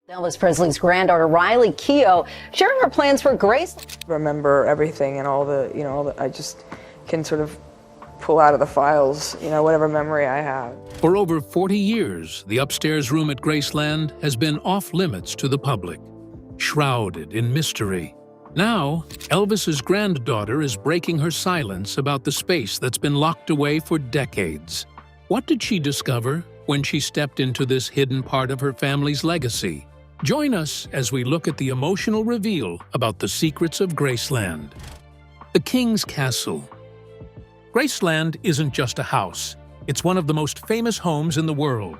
Elvis Presley's granddaughter, Riley Keough, sharing her plans for Graceland. Remember everything and all the, I just can sort of pull out of the files, whatever memory I have. For over 40 years, the upstairs room at Graceland has been off-limits to the public, shrouded in mystery. Now, Elvis's granddaughter is breaking her silence about the space that's been locked away for decades. What did she discover when she stepped into this hidden part of her family's legacy? Join us as we look at the emotional reveal about the secrets of Graceland. The King's Castle. Graceland isn't just a house. It's one of the most famous homes in the world.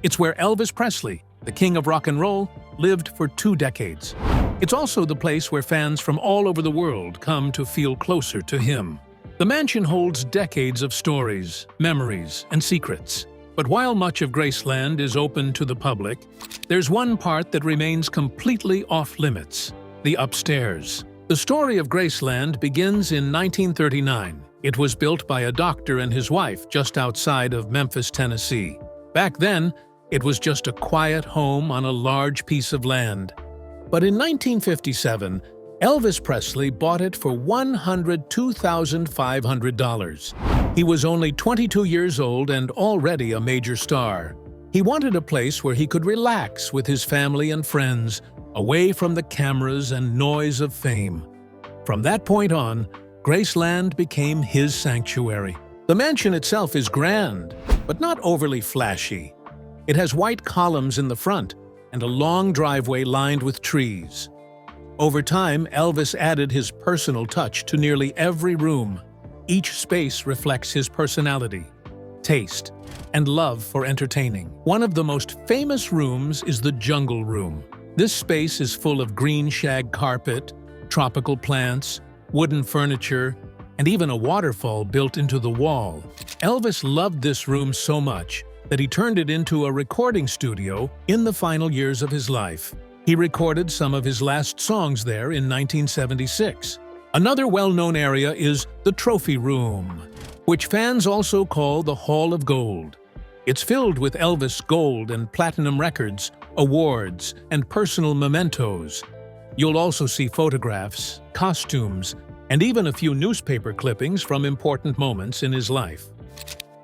It's where Elvis Presley, the king of rock and roll, lived for 2 decades. It's also the place where fans from all over the world come to feel closer to him. The mansion holds decades of stories, memories, and secrets. But while much of Graceland is open to the public, there's one part that remains completely off-limits: the upstairs. The story of Graceland begins in 1939. It was built by a doctor and his wife just outside of Memphis, Tennessee. Back then, it was just a quiet home on a large piece of land. But in 1957, Elvis Presley bought it for $102,500. He was only 22 years old and already a major star. He wanted a place where he could relax with his family and friends, away from the cameras and noise of fame. From that point on, Graceland became his sanctuary. The mansion itself is grand, but not overly flashy. It has white columns in the front and a long driveway lined with trees. Over time, Elvis added his personal touch to nearly every room. Each space reflects his personality, taste, and love for entertaining. One of the most famous rooms is the Jungle Room. This space is full of green shag carpet, tropical plants, wooden furniture, and even a waterfall built into the wall. Elvis loved this room so much that he turned it into a recording studio in the final years of his life. He recorded some of his last songs there in 1976. Another well-known area is the Trophy Room, which fans also call the Hall of Gold. It's filled with Elvis gold and platinum records, awards, and personal mementos. You'll also see photographs, costumes, and even a few newspaper clippings from important moments in his life.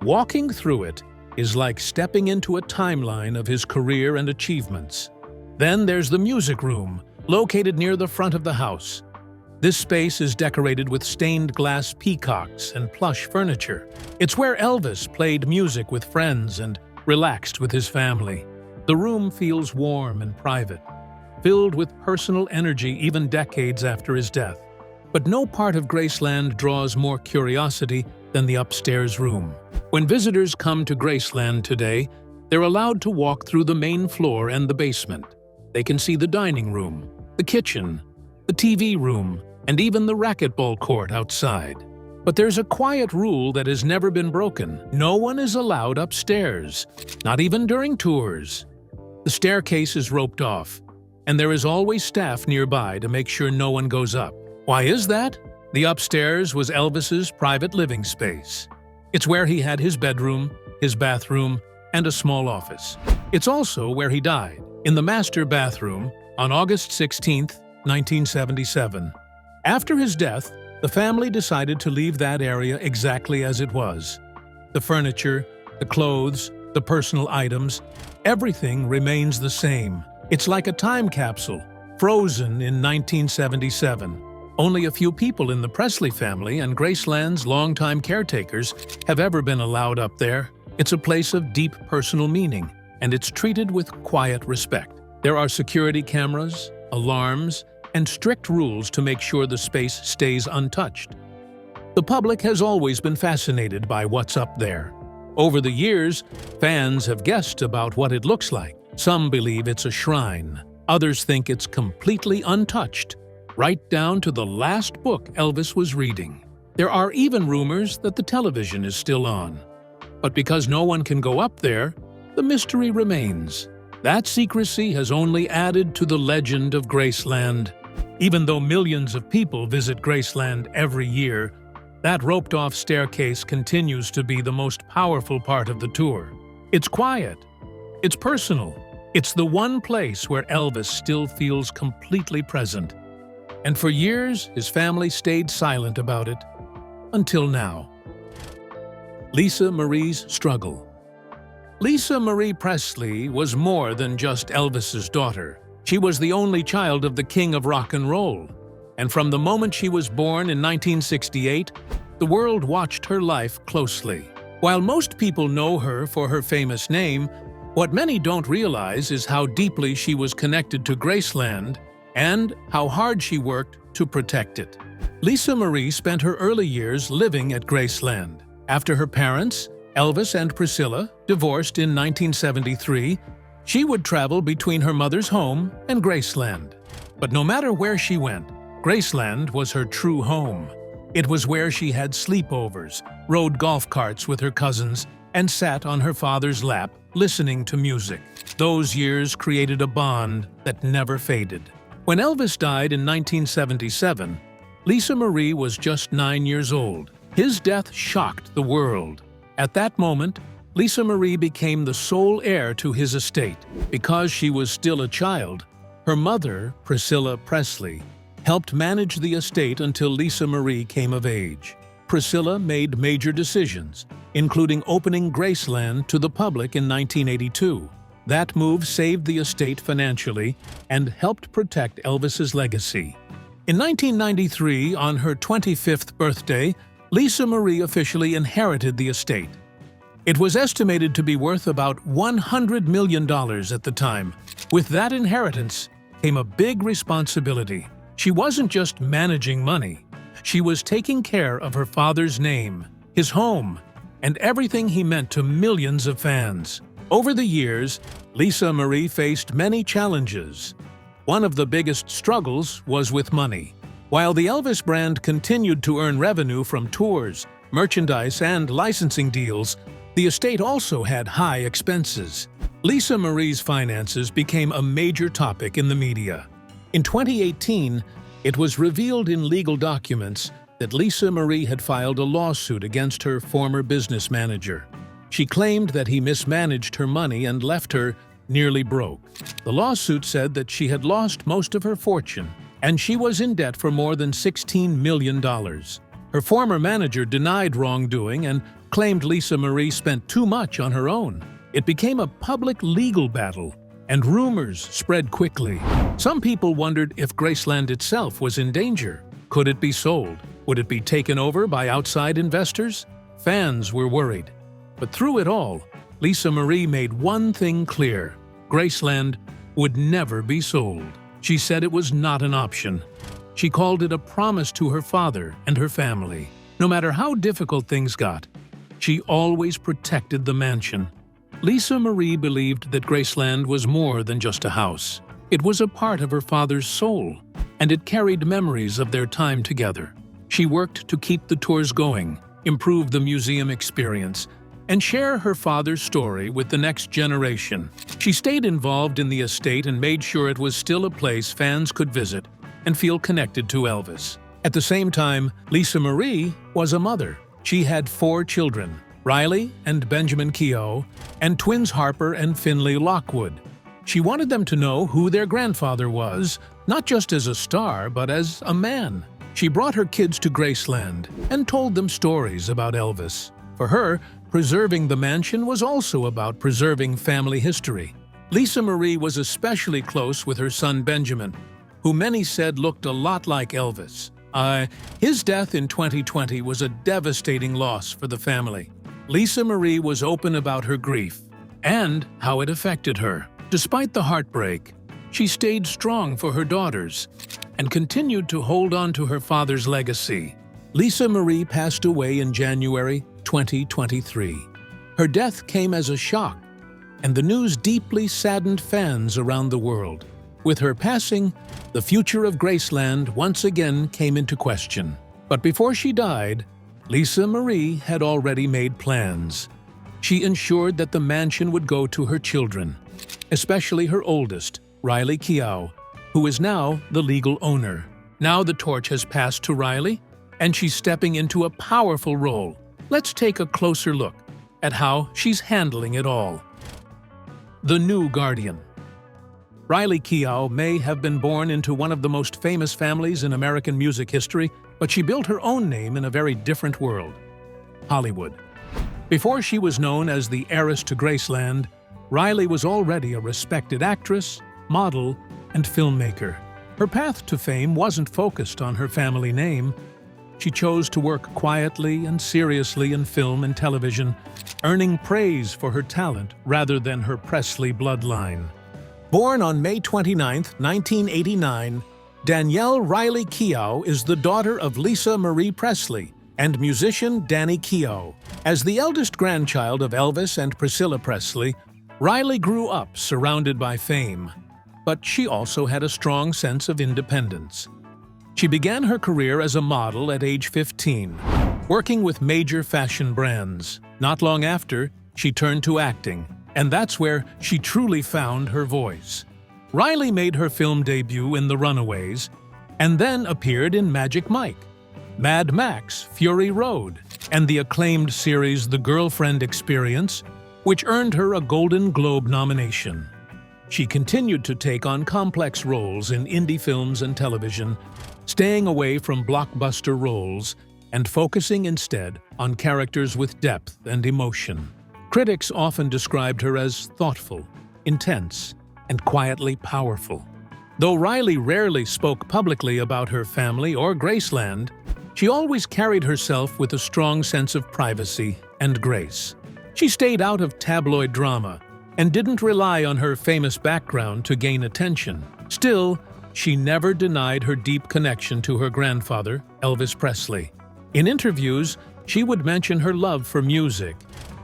Walking through it is like stepping into a timeline of his career and achievements. Then there's the Music Room, located near the front of the house. This space is decorated with stained glass peacocks and plush furniture. It's where Elvis played music with friends and relaxed with his family. The room feels warm and private, filled with personal energy even decades after his death. But no part of Graceland draws more curiosity than the upstairs room. When visitors come to Graceland today, they're allowed to walk through the main floor and the basement. They can see the dining room, the kitchen, the TV room, and even the racquetball court outside. But there's a quiet rule that has never been broken. No one is allowed upstairs, not even during tours. The staircase is roped off, and there is always staff nearby to make sure no one goes up. Why is that? The upstairs was Elvis's private living space. It's where he had his bedroom, his bathroom, and a small office. It's also where he died, in the master bathroom, on August 16, 1977. After his death, the family decided to leave that area exactly as it was. The furniture, the clothes, the personal items, everything remains the same. It's like a time capsule, frozen in 1977. Only a few people in the Presley family and Graceland's longtime caretakers have ever been allowed up there. It's a place of deep personal meaning, and it's treated with quiet respect. There are security cameras, alarms, and strict rules to make sure the space stays untouched. The public has always been fascinated by what's up there. Over the years, fans have guessed about what it looks like. Some believe it's a shrine. Others think it's completely untouched, right down to the last book Elvis was reading. There are even rumors that the television is still on. But because no one can go up there, the mystery remains. That secrecy has only added to the legend of Graceland. Even though millions of people visit Graceland every year, that roped-off staircase continues to be the most powerful part of the tour. It's quiet, it's personal, It's the one place where Elvis still feels completely present. And for years, his family stayed silent about it. Until now. Lisa Marie's struggle. Lisa Marie Presley was more than just Elvis's daughter. She was the only child of the king of rock and roll. And from the moment she was born in 1968, the world watched her life closely. While most people know her for her famous name, what many don't realize is how deeply she was connected to Graceland and how hard she worked to protect it. Lisa Marie spent her early years living at Graceland. After her parents, Elvis and Priscilla, divorced in 1973, she would travel between her mother's home and Graceland. But no matter where she went, Graceland was her true home. It was where she had sleepovers, rode golf carts with her cousins, and sat on her father's lap, listening to music. Those years created a bond that never faded. When Elvis died in 1977, Lisa Marie was just 9 years old. His death shocked the world. At that moment, Lisa Marie became the sole heir to his estate. Because she was still a child, her mother, Priscilla Presley, helped manage the estate until Lisa Marie came of age. Priscilla made major decisions, including opening Graceland to the public in 1982. That move saved the estate financially and helped protect Elvis's legacy. In 1993, on her 25th birthday, Lisa Marie officially inherited the estate. It was estimated to be worth about $100 million at the time. With that inheritance came a big responsibility. She wasn't just managing money. She was taking care of her father's name, his home, and everything he meant to millions of fans. Over the years, Lisa Marie faced many challenges. One of the biggest struggles was with money. While the Elvis brand continued to earn revenue from tours, merchandise, and licensing deals, the estate also had high expenses. Lisa Marie's finances became a major topic in the media. In 2018, it was revealed in legal documents that Lisa Marie had filed a lawsuit against her former business manager. She claimed that he mismanaged her money and left her nearly broke. The lawsuit said that she had lost most of her fortune, and she was in debt for more than $16 million. Her former manager denied wrongdoing and claimed Lisa Marie spent too much on her own. It became a public legal battle, and rumors spread quickly. Some people wondered if Graceland itself was in danger. Could it be sold? Would it be taken over by outside investors? Fans were worried. But through it all, Lisa Marie made one thing clear: Graceland would never be sold. She said it was not an option. She called it a promise to her father and her family. No matter how difficult things got, she always protected the mansion. Lisa Marie believed that Graceland was more than just a house. It was a part of her father's soul, and it carried memories of their time together. She worked to keep the tours going, improve the museum experience, and share her father's story with the next generation. She stayed involved in the estate and made sure it was still a place fans could visit and feel connected to Elvis. At the same time, Lisa Marie was a mother. She had 4 children, Riley and Benjamin Keough, and twins Harper and Finley Lockwood. She wanted them to know who their grandfather was, not just as a star, but as a man. She brought her kids to Graceland and told them stories about Elvis. For her, preserving the mansion was also about preserving family history. Lisa Marie was especially close with her son Benjamin, who many said looked a lot like Elvis. His death in 2020 was a devastating loss for the family. Lisa Marie was open about her grief and how it affected her. Despite the heartbreak, she stayed strong for her daughters and continued to hold on to her father's legacy. Lisa Marie passed away in January 2023. Her death came as a shock, and the news deeply saddened fans around the world. With her passing, the future of Graceland once again came into question. But before she died, Lisa Marie had already made plans. She ensured that the mansion would go to her children, especially her oldest, Riley Keough, who is now the legal owner. Now the torch has passed to Riley, and she's stepping into a powerful role. Let's take a closer look at how she's handling it all. The new guardian. Riley Keough may have been born into one of the most famous families in American music history, but she built her own name in a very different world: Hollywood. Before she was known as the heiress to Graceland, Riley was already a respected actress, model, and filmmaker. Her path to fame wasn't focused on her family name. She chose to work quietly and seriously in film and television, earning praise for her talent rather than her Presley bloodline. Born on May 29, 1989, Danielle Riley Keough is the daughter of Lisa Marie Presley and musician Danny Keough. As the eldest grandchild of Elvis and Priscilla Presley, Riley grew up surrounded by fame, but she also had a strong sense of independence. She began her career as a model at age 15, working with major fashion brands. Not long after, she turned to acting, and that's where she truly found her voice. Riley made her film debut in The Runaways, and then appeared in Magic Mike, Mad Max: Fury Road, and the acclaimed series The Girlfriend Experience, which earned her a Golden Globe nomination. She continued to take on complex roles in indie films and television, staying away from blockbuster roles and focusing instead on characters with depth and emotion. Critics often described her as thoughtful, intense, and quietly powerful. Though Riley rarely spoke publicly about her family or Graceland, she always carried herself with a strong sense of privacy and grace. She stayed out of tabloid drama and didn't rely on her famous background to gain attention. Still, she never denied her deep connection to her grandfather, Elvis Presley. In interviews, she would mention her love for music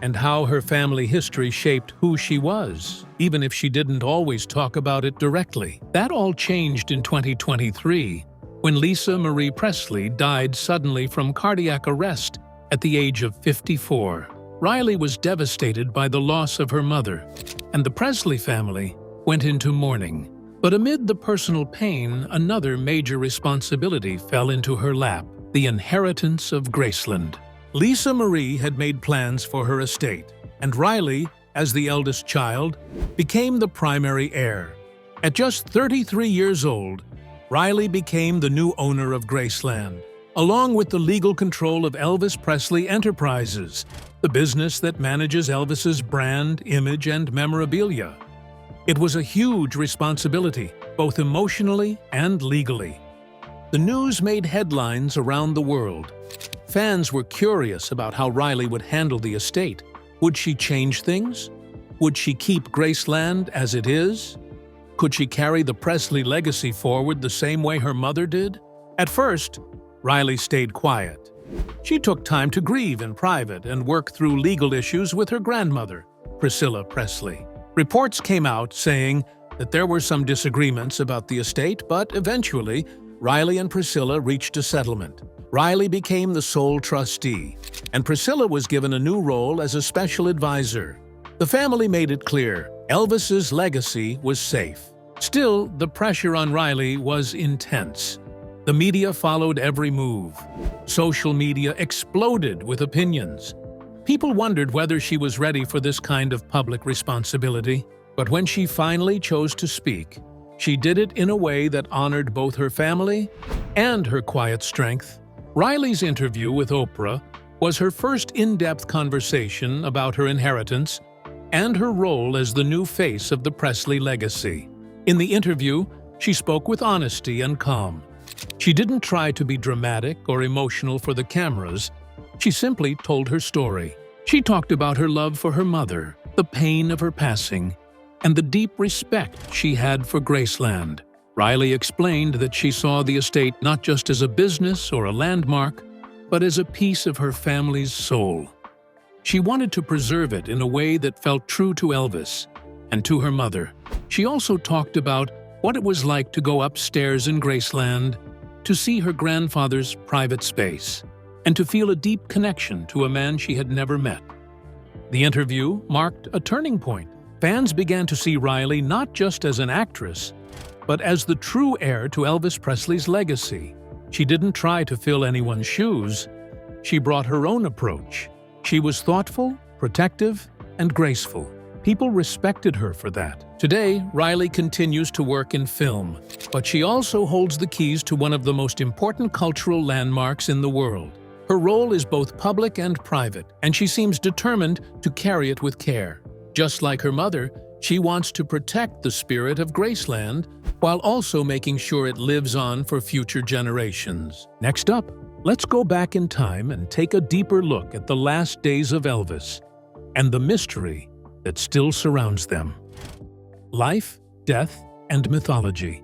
and how her family history shaped who she was, even if she didn't always talk about it directly. That all changed in 2023, when Lisa Marie Presley died suddenly from cardiac arrest at the age of 54. Riley was devastated by the loss of her mother, and the Presley family went into mourning. But amid the personal pain, another major responsibility fell into her lap: the inheritance of Graceland. Lisa Marie had made plans for her estate, and Riley, as the eldest child, became the primary heir. At just 33 years old, Riley became the new owner of Graceland, along with the legal control of Elvis Presley Enterprises, the business that manages Elvis's brand, image, and memorabilia. It was a huge responsibility, both emotionally and legally. The news made headlines around the world. Fans were curious about how Riley would handle the estate. Would she change things? Would she keep Graceland as it is? Could she carry the Presley legacy forward the same way her mother did? At first, Riley stayed quiet. She took time to grieve in private and work through legal issues with her grandmother, Priscilla Presley. Reports came out saying that there were some disagreements about the estate, but eventually, Riley and Priscilla reached a settlement. Riley became the sole trustee, and Priscilla was given a new role as a special advisor. The family made it clear Elvis's legacy was safe. Still, the pressure on Riley was intense. The media followed every move. Social media exploded with opinions. People wondered whether she was ready for this kind of public responsibility. But when she finally chose to speak, she did it in a way that honored both her family and her quiet strength. Riley's interview with Oprah was her first in-depth conversation about her inheritance and her role as the new face of the Presley legacy. In the interview, she spoke with honesty and calm. She didn't try to be dramatic or emotional for the cameras. She simply told her story. She talked about her love for her mother, the pain of her passing, and the deep respect she had for Graceland. Riley explained that she saw the estate not just as a business or a landmark, but as a piece of her family's soul. She wanted to preserve it in a way that felt true to Elvis and to her mother. She also talked about what it was like to go upstairs in Graceland, to see her grandfather's private space, and to feel a deep connection to a man she had never met. The interview marked a turning point. Fans began to see Riley not just as an actress, but as the true heir to Elvis Presley's legacy. She didn't try to fill anyone's shoes. She brought her own approach. She was thoughtful, protective, and graceful. People respected her for that. Today, Riley continues to work in film, but she also holds the keys to one of the most important cultural landmarks in the world. Her role is both public and private, and she seems determined to carry it with care. Just like her mother, she wants to protect the spirit of Graceland while also making sure it lives on for future generations. Next up, let's go back in time and take a deeper look at the last days of Elvis and the mystery that still surrounds them. Life, death, and mythology.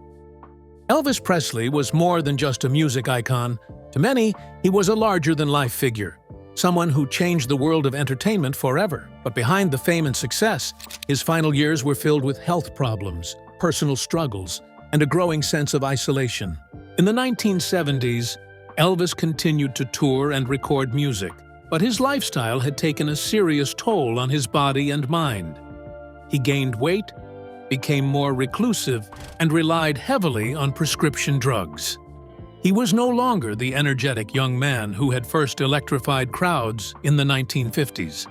Elvis Presley was more than just a music icon. To many, he was a larger-than-life figure, someone who changed the world of entertainment forever. But behind the fame and success, his final years were filled with health problems, personal struggles, and a growing sense of isolation. In the 1970s, Elvis continued to tour and record music, but his lifestyle had taken a serious toll on his body and mind. He gained weight, became more reclusive, and relied heavily on prescription drugs. He was no longer the energetic young man who had first electrified crowds in the 1950s.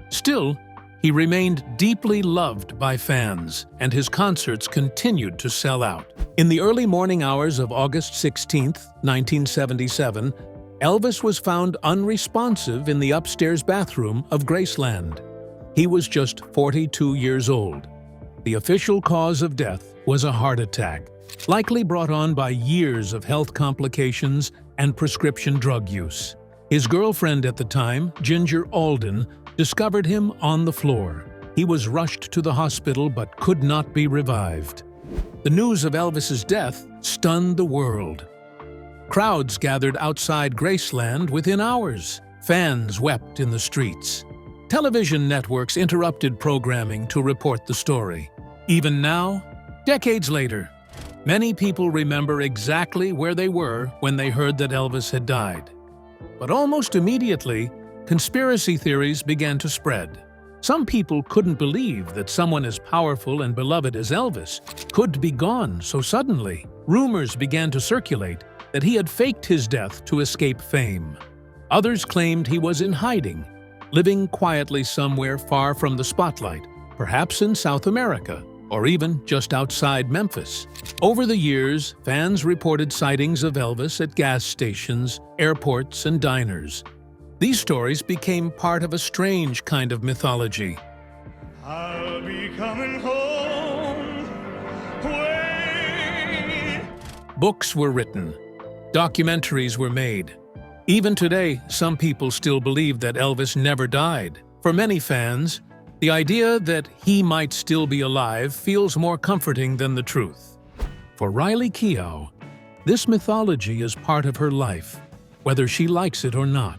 Still, he remained deeply loved by fans, and his concerts continued to sell out. In the early morning hours of August 16, 1977, Elvis was found unresponsive in the upstairs bathroom of Graceland. He was just 42 years old. The official cause of death was a heart attack, likely brought on by years of health complications and prescription drug use. His girlfriend at the time, Ginger Alden, discovered him on the floor. He was rushed to the hospital but could not be revived. The news of Elvis's death stunned the world. Crowds gathered outside Graceland within hours. Fans wept in the streets. Television networks interrupted programming to report the story. Even now, decades later, many people remember exactly where they were when they heard that Elvis had died. But almost immediately, conspiracy theories began to spread. Some people couldn't believe that someone as powerful and beloved as Elvis could be gone so suddenly. Rumors began to circulate that he had faked his death to escape fame. Others claimed he was in hiding, living quietly somewhere far from the spotlight, perhaps in South America, or even just outside Memphis. Over the years, fans reported sightings of Elvis at gas stations, airports, and diners. These stories became part of a strange kind of mythology. I'll be coming home. Wait. Books were written. Documentaries were made. Even today, some people still believe that Elvis never died. For many fans, the idea that he might still be alive feels more comforting than the truth. For Riley Keough, this mythology is part of her life, whether she likes it or not.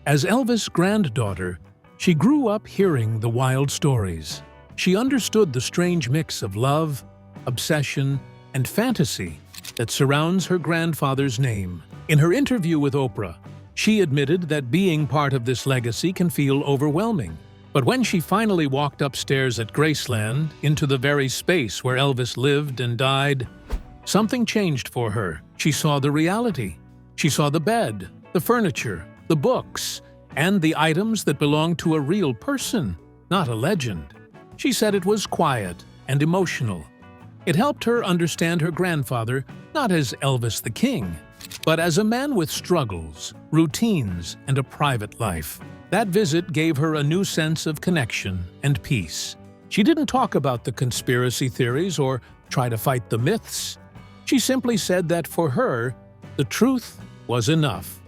As Elvis' granddaughter, she grew up hearing the wild stories. She understood the strange mix of love, obsession, and fantasy that surrounds her grandfather's name. In her interview with Oprah, she admitted that being part of this legacy can feel overwhelming. But when she finally walked upstairs at Graceland, into the very space where Elvis lived and died, something changed for her. She saw the reality. She saw the bed, the furniture, the books, and the items that belonged to a real person, not a legend. She said it was quiet and emotional. It helped her understand her grandfather not as Elvis the King, but as a man with struggles, routines, and a private life. That visit gave her a new sense of connection and peace. She didn't talk about the conspiracy theories or try to fight the myths. She simply said that for her, the truth was enough.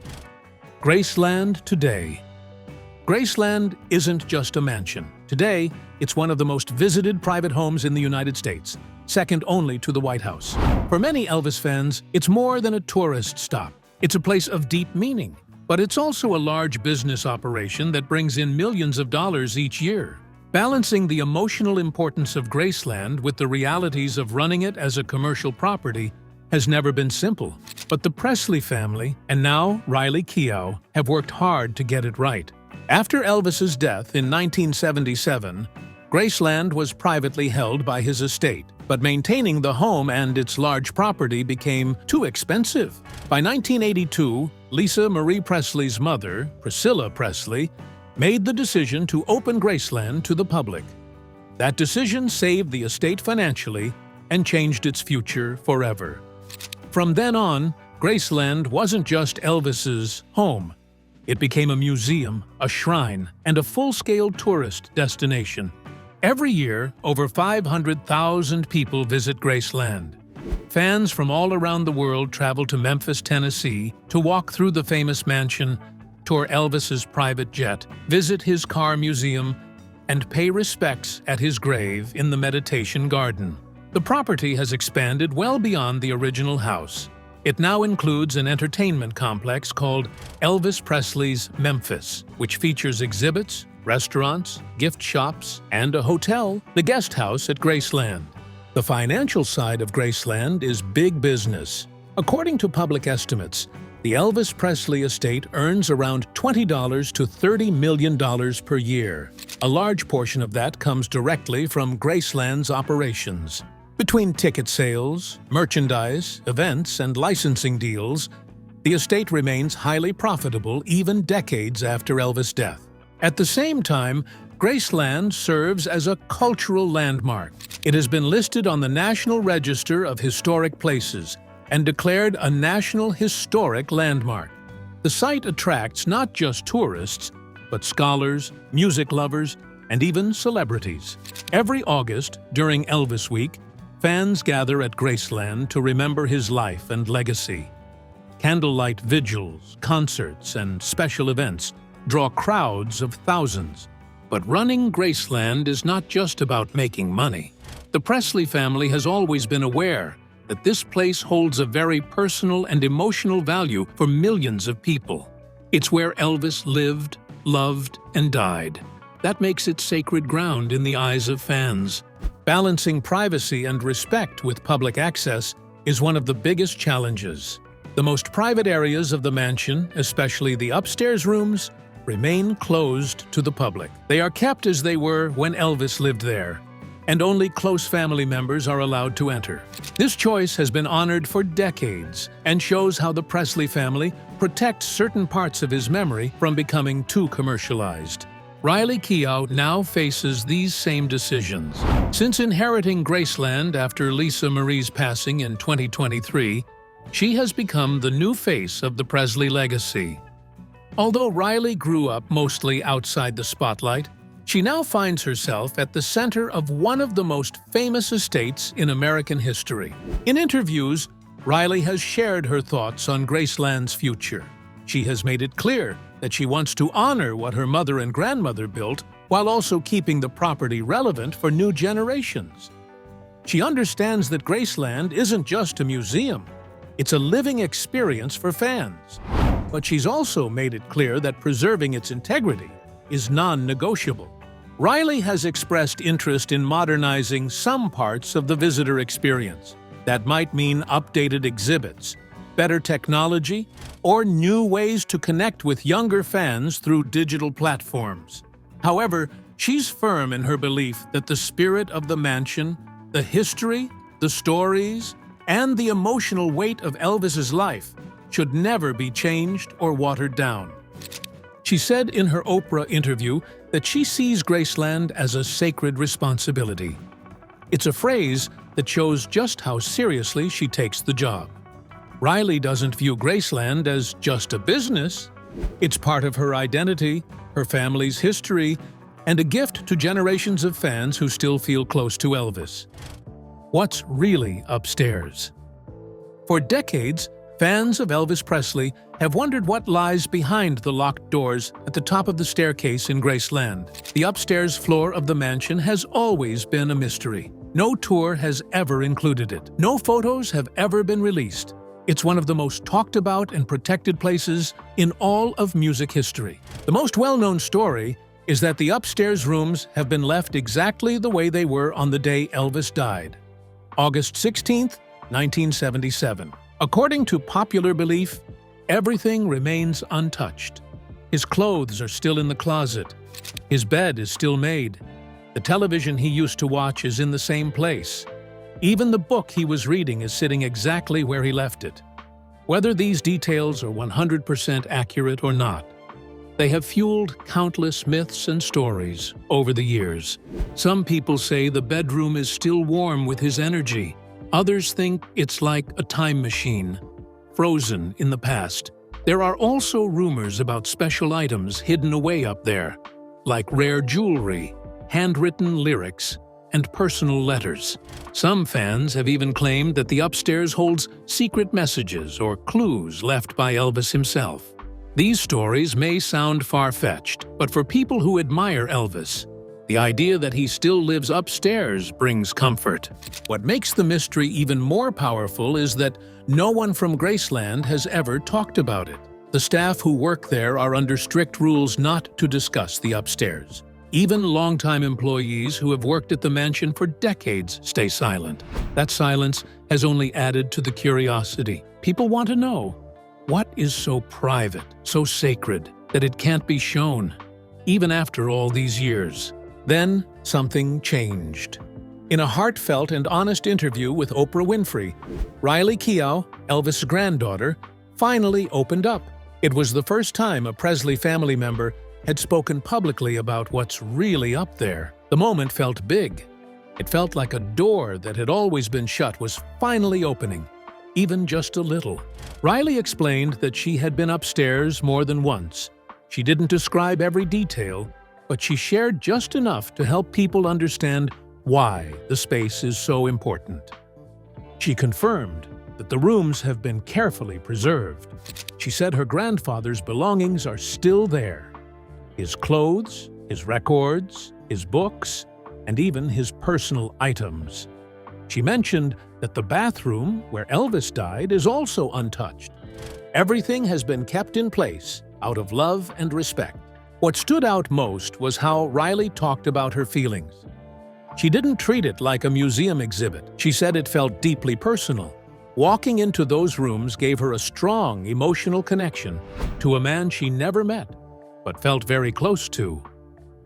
Graceland today. Graceland isn't just a mansion. Today, it's one of the most visited private homes in the United States, second only to the White House. For many Elvis fans, it's more than a tourist stop. It's a place of deep meaning. But it's also a large business operation that brings in millions of dollars each year. Balancing the emotional importance of Graceland with the realities of running it as a commercial property has never been simple. But the Presley family, and now Riley Keough, have worked hard to get it right. After Elvis's death in 1977, Graceland was privately held by his estate, but maintaining the home and its large property became too expensive. By 1982, Lisa Marie Presley's mother, Priscilla Presley, made the decision to open Graceland to the public. That decision saved the estate financially and changed its future forever. From then on, Graceland wasn't just Elvis's home. It became a museum, a shrine, and a full-scale tourist destination. Every year, over 500,000 people visit Graceland. Fans from all around the world travel to Memphis, Tennessee to walk through the famous mansion, tour Elvis's private jet, visit his car museum, and pay respects at his grave in the Meditation Garden. The property has expanded well beyond the original house. It now includes an entertainment complex called Elvis Presley's Memphis, which features exhibits, restaurants, gift shops, and a hotel, the Guest House at Graceland. The financial side of Graceland is big business. According to public estimates, the Elvis Presley estate earns around $20 to $30 million per year. A large portion of that comes directly from Graceland's operations. Between ticket sales, merchandise, events, and licensing deals, the estate remains highly profitable even decades after Elvis' death. At the same time, Graceland serves as a cultural landmark. It has been listed on the National Register of Historic Places and declared a National Historic Landmark. The site attracts not just tourists, but scholars, music lovers, and even celebrities. Every August, during Elvis Week, fans gather at Graceland to remember his life and legacy. Candlelight vigils, concerts, and special events draw crowds of thousands. But running Graceland is not just about making money. The Presley family has always been aware that this place holds a very personal and emotional value for millions of people. It's where Elvis lived, loved, and died. That makes it sacred ground in the eyes of fans. Balancing privacy and respect with public access is one of the biggest challenges. The most private areas of the mansion, especially the upstairs rooms, remain closed to the public. They are kept as they were when Elvis lived there, and only close family members are allowed to enter. This choice has been honored for decades and shows how the Presley family protects certain parts of his memory from becoming too commercialized. Riley Keough now faces these same decisions. Since inheriting Graceland after Lisa Marie's passing in 2023, she has become the new face of the Presley legacy. Although Riley grew up mostly outside the spotlight, she now finds herself at the center of one of the most famous estates in American history. In interviews, Riley has shared her thoughts on Graceland's future. She has made it clear that she wants to honor what her mother and grandmother built while also keeping the property relevant for new generations. She understands that Graceland isn't just a museum, it's a living experience for fans. But she's also made it clear that preserving its integrity is non-negotiable. Riley has expressed interest in modernizing some parts of the visitor experience. That might mean updated exhibits, better technology, or new ways to connect with younger fans through digital platforms. However, she's firm in her belief that the spirit of the mansion, the history, the stories, and the emotional weight of Elvis's life should never be changed or watered down. She said in her Oprah interview that she sees Graceland as a sacred responsibility. It's a phrase that shows just how seriously she takes the job. Riley doesn't view Graceland as just a business. It's part of her identity, her family's history, and a gift to generations of fans who still feel close to Elvis. What's really upstairs? For decades, fans of Elvis Presley have wondered what lies behind the locked doors at the top of the staircase in Graceland. The upstairs floor of the mansion has always been a mystery. No tour has ever included it. No photos have ever been released. It's one of the most talked about and protected places in all of music history. The most well-known story is that the upstairs rooms have been left exactly the way they were on the day Elvis died, August 16, 1977. According to popular belief, everything remains untouched. His clothes are still in the closet. His bed is still made. The television he used to watch is in the same place. Even the book he was reading is sitting exactly where he left it. Whether these details are 100% accurate or not, They have fueled countless myths and stories over the years. Some people say the bedroom is still warm with his energy. Others think it's like a time machine, frozen in the past. There are also rumors about special items hidden away up there, like rare jewelry, handwritten lyrics, and personal letters. Some fans have even claimed that the upstairs holds secret messages or clues left by Elvis himself. These stories may sound far-fetched, but for people who admire Elvis, the idea that he still lives upstairs brings comfort. What makes the mystery even more powerful is that no one from Graceland has ever talked about it. The staff who work there are under strict rules not to discuss the upstairs. Even longtime employees who have worked at the mansion for decades stay silent. That silence has only added to the curiosity. People want to know, what is so private, so sacred, that it can't be shown, even after all these years? Then, something changed. In a heartfelt and honest interview with Oprah Winfrey, Riley Keough, Elvis' granddaughter, finally opened up. It was the first time a Presley family member had spoken publicly about what's really up there. The moment felt big. It felt like a door that had always been shut was finally opening, even just a little. Riley explained that she had been upstairs more than once. She didn't describe every detail, but she shared just enough to help people understand why the space is so important. She confirmed that the rooms have been carefully preserved. She said her grandfather's belongings are still there. His clothes, his records, his books, and even his personal items. She mentioned that the bathroom where Elvis died is also untouched. Everything has been kept in place out of love and respect. What stood out most was how Riley talked about her feelings. She didn't treat it like a museum exhibit. She said it felt deeply personal. Walking into those rooms gave her a strong emotional connection to a man she never met, but felt very close to.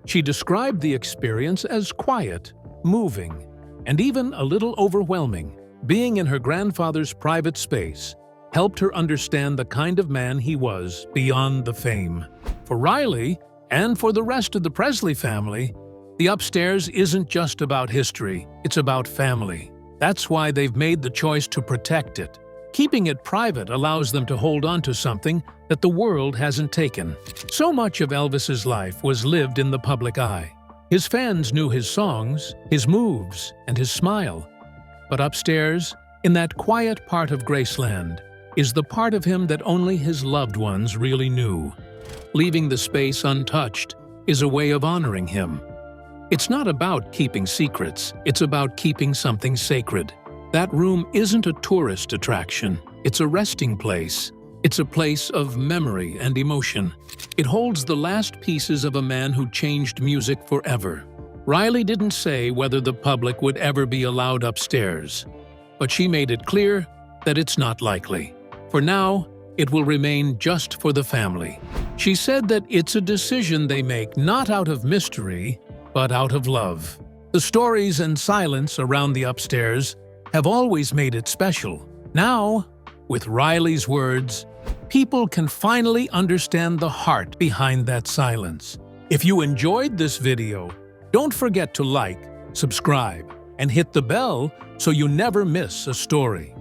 She described the experience as quiet, moving, and even a little overwhelming. Being in her grandfather's private space helped her understand the kind of man he was beyond the fame. For Riley, and for the rest of the Presley family, the upstairs isn't just about history, it's about family. That's why they've made the choice to protect it. Keeping it private allows them to hold on to something that the world hasn't taken. So much of Elvis's life was lived in the public eye. His fans knew his songs, his moves, and his smile. But upstairs, in that quiet part of Graceland, is the part of him that only his loved ones really knew. Leaving the space untouched is a way of honoring him. It's not about keeping secrets, it's about keeping something sacred. That room isn't a tourist attraction, it's a resting place. It's a place of memory and emotion. It holds the last pieces of a man who changed music forever. Riley didn't say whether the public would ever be allowed upstairs, but she made it clear that it's not likely. For now, it will remain just for the family. She said that it's a decision they make not out of mystery, but out of love. The stories and silence around the upstairs have always made it special. Now, with Riley's words, people can finally understand the heart behind that silence. If you enjoyed this video, don't forget to like, subscribe, and hit the bell so you never miss a story.